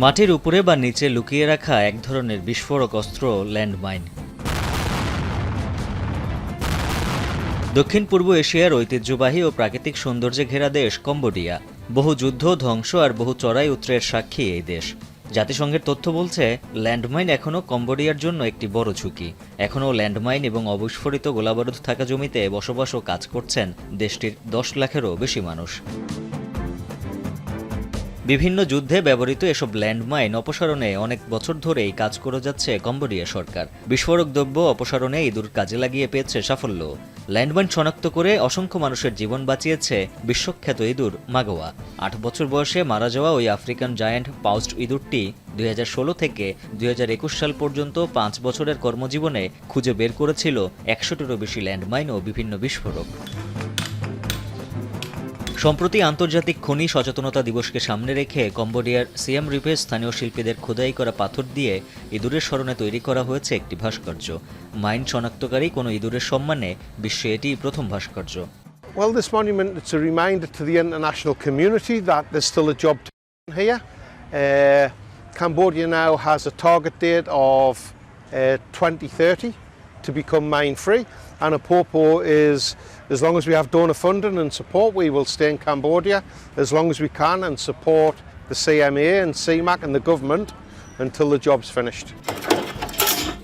মাটির উপরে বা নিচে লুকিয়ে রাখা এক ধরনের বিস্ফোরক অস্ত্র ল্যান্ডমাইন। দক্ষিণ পূর্ব এশিয়ার ঐতিহ্যবাহী ও প্রাকৃতিক সৌন্দর্যে ঘেরা দেশ কম্বোডিয়া। বহু যুদ্ধ, ধ্বংস আর বহু চড়াই উতরের সাক্ষী এই দেশ। জাতিসংঘের তথ্য বলছে, ল্যান্ডমাইন এখনও কম্বোডিয়ার জন্য একটি বড় ঝুঁকি। এখনও ল্যান্ডমাইন এবং অবিস্ফোরিত গোলাবারুদ থাকা জমিতে বসবাস ও কাজ করছেন দেশটির 10 লাখেরও বেশি মানুষ। বিভিন্ন যুদ্ধে ব্যবহৃত এসব ল্যান্ডমাইন অপসারণে অনেক বছর ধরেই কাজ করে যাচ্ছে কম্বোডিয়া সরকার। বিস্ফোরক দ্রব্য অপসারণে ইঁদুর কাজে লাগিয়ে পেয়েছে সাফল্য। ল্যান্ডমাইন শনাক্ত করে অসংখ্য মানুষের জীবন বাঁচিয়েছে বিশ্বখ্যাত ইঁদুর মাগোয়া। 8 বছর বয়সে মারা যাওয়া ওই আফ্রিকান জায়ান্ট পাউচড ইঁদুরটি 2016 থেকে 2021 সাল পর্যন্ত 5 বছরের কর্মজীবনে খুঁজে বের করেছিল 100টিরও বেশি ল্যান্ডমাইন ও বিভিন্ন বিস্ফোরক। সম্প্রতি আন্তর্জাতিক খনি সচেতনতা দিবসকে সামনে রেখে কম্বোডিয়ার সিয়াম রিপে স্থানীয় শিল্পীদের খোদাই করা পাথর দিয়ে ইঁদুরের স্মরণে তৈরি করা হয়েছে একটি ভাস্কর্য। মাইন শনাক্তকারী কোনো ইঁদুরের সম্মানে বিশ্বে এটিই প্রথম ভাস্কর্য। Well, this monument is a reminder to the international community that there's still a job to do here. Cambodia now has a target date of 2030 to become mine-free, and Apopo is, as long as we have donor funding and support, we will stay in Cambodia as long as we can and support the CMA and CMAC and the government until the job's finished.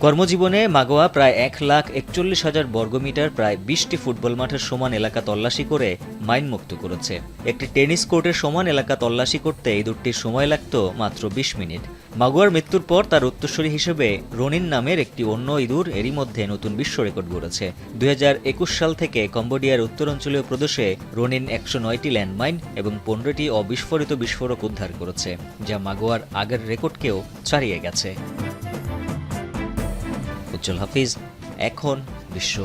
কর্মজীবনে মাগোয়া প্রায় 1,41,000 বর্গমিটার প্রায় 20টি football মাঠের সমান এলাকা তল্লাশি করে mine মুক্ত করেছে। একটি টেনিস কোর্টের সমান এলাকা তল্লাশি করতে ইঁদুরটির সময় লাগত মাত্র 20 মিনিট। মাগোয়ার মৃত্যুর পর তার উত্তরসূরি হিসেবে রনিন নামের একটি অন্য ইঁদুর এরই মধ্যে নতুন বিশ্ব রেকর্ড গড়েছে। 2021 সাল থেকে কম্বোডিয়ার উত্তরাঞ্চলীয় প্রদেশে রনিন 109টি ল্যান্ডমাইন এবং 15টি অবিস্ফোরিত বিস্ফোরক উদ্ধার করেছে, যা মাগোয়ার আগের রেকর্ডকেও ছাড়িয়ে গেছে। উজ্জ্বল হাফিজ, এখন বিশ্ব।